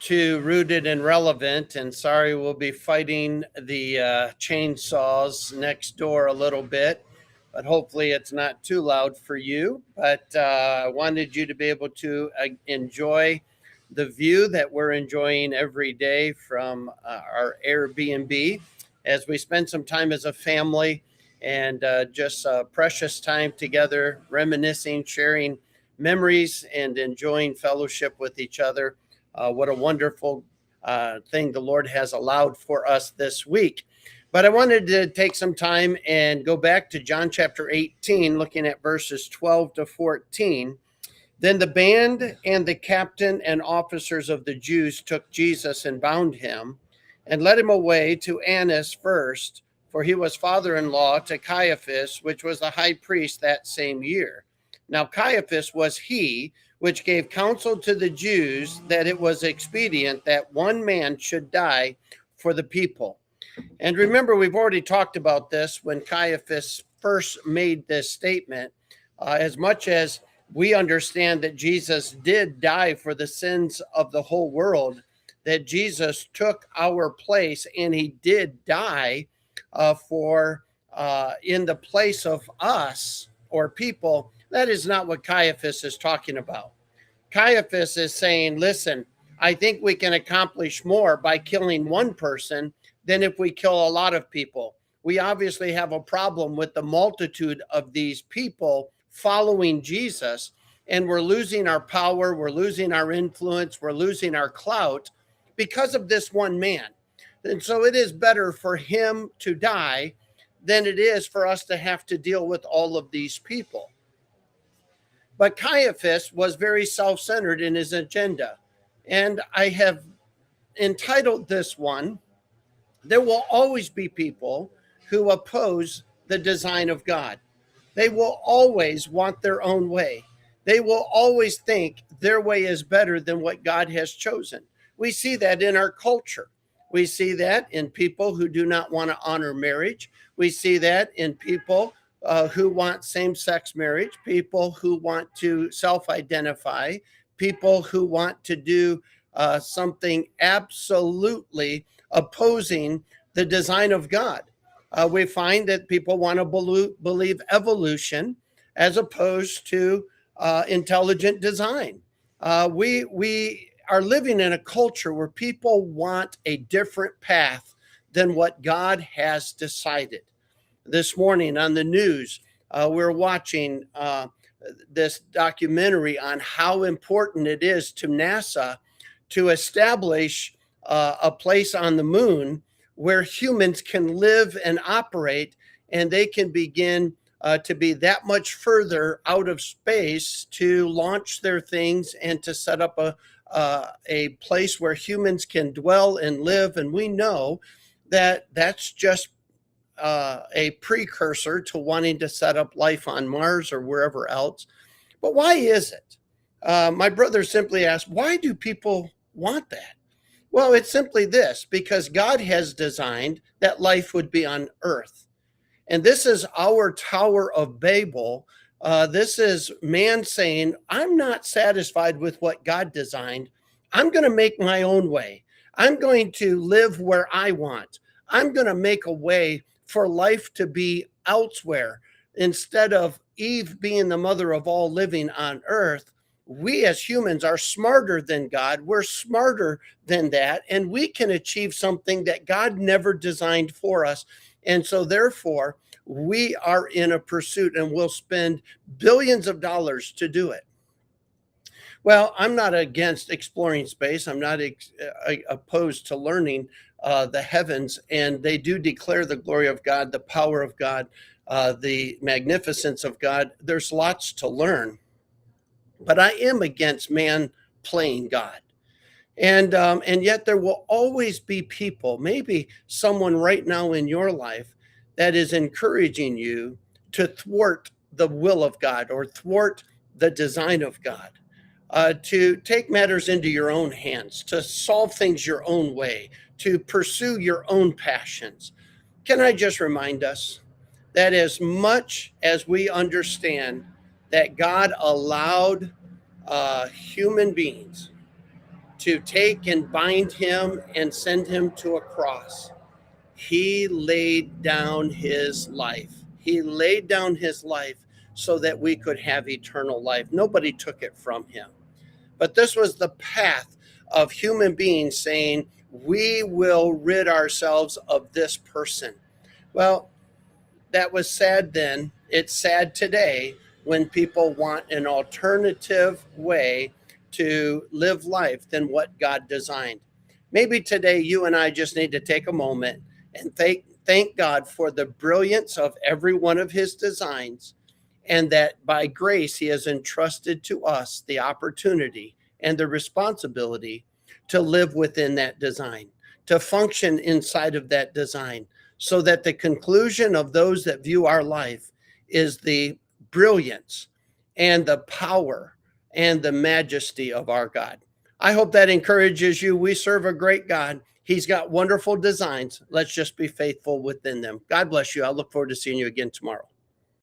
to Rooted and Relevant, and sorry we'll be fighting the chainsaws next door a little bit, but hopefully it's not too loud for you. But I wanted you to be able to enjoy the view that we're enjoying every day from our Airbnb as we spend some time as a family and just precious time together, reminiscing, sharing memories, and enjoying fellowship with each other. What a wonderful thing the Lord has allowed for us this week. But I wanted to take some time and go back to John chapter 18, looking at verses 12 to 14. Then the band and the captain and officers of the Jews took Jesus and bound him and led him away to Annas first, for he was father-in-law to Caiaphas, which was the high priest that same year. Now Caiaphas was he which gave counsel to the Jews that it was expedient that one man should die for the people. And remember, we've already talked about this when Caiaphas first made this statement. As much as we understand that Jesus did die for the sins of the whole world, that Jesus took our place and he did die in the place of us or people. That is not what Caiaphas is talking about. Caiaphas is saying, listen, I think we can accomplish more by killing one person than if we kill a lot of people. We obviously have a problem with the multitude of these people following Jesus, and we're losing our power, we're losing our influence, we're losing our clout because of this one man. And so it is better for him to die than it is for us to have to deal with all of these people. But Caiaphas was very self-centered in his agenda. And I have entitled this one, There Will Always Be People Who Oppose the Design of God. They will always want their own way. They will always think their way is better than what God has chosen. We see that in our culture. We see that in people who do not want to honor marriage. We see that in people who want same-sex marriage, people who want to self-identify, people who want to do something absolutely opposing the design of God. We find that people want to believe evolution as opposed to intelligent design. We are living in a culture where people want a different path than what God has decided. This morning on the news, we're watching this documentary on how important it is to NASA to establish a place on the moon where humans can live and operate, and they can begin to be that much further out of space to launch their things and to set up a place where humans can dwell and live. And we know that that's just a precursor to wanting to set up life on Mars or wherever else. But why is it? My brother simply asked, why do people want that? Well, it's simply this, because God has designed that life would be on Earth. And this is our Tower of Babel. This is man saying, I'm not satisfied with what God designed. I'm going to make my own way. I'm going to live where I want. I'm going to make a way for life to be elsewhere. Instead of Eve being the mother of all living on Earth, we as humans are smarter than God. We're smarter than that, and we can achieve something that God never designed for us. And so therefore, we are in a pursuit and we'll spend billions of dollars to do it. Well, I'm not against exploring space. I'm not opposed to learning the heavens, and they do declare the glory of God, the power of God, the magnificence of God. There's lots to learn, but I am against man playing God. And yet there will always be people, maybe someone right now in your life that is encouraging you to thwart the will of God or thwart the design of God, to take matters into your own hands, to solve things your own way, to pursue your own passions. Can I just remind us that as much as we understand that God allowed human beings to take and bind him and send him to a cross. He laid down his life. He laid down his life so that we could have eternal life. Nobody took it from him. But this was the path of human beings saying, we will rid ourselves of this person. Well, that was sad then. It's sad today when people want an alternative way to live life than what God designed. Maybe today you and I just need to take a moment and thank God for the brilliance of every one of his designs, and that by grace he has entrusted to us the opportunity and the responsibility to live within that design, to function inside of that design, so that the conclusion of those that view our life is the brilliance and the power and the majesty of our God. I hope that encourages you. We serve a great God. He's got wonderful designs. Let's just be faithful within them. God bless you. I look forward to seeing you again tomorrow.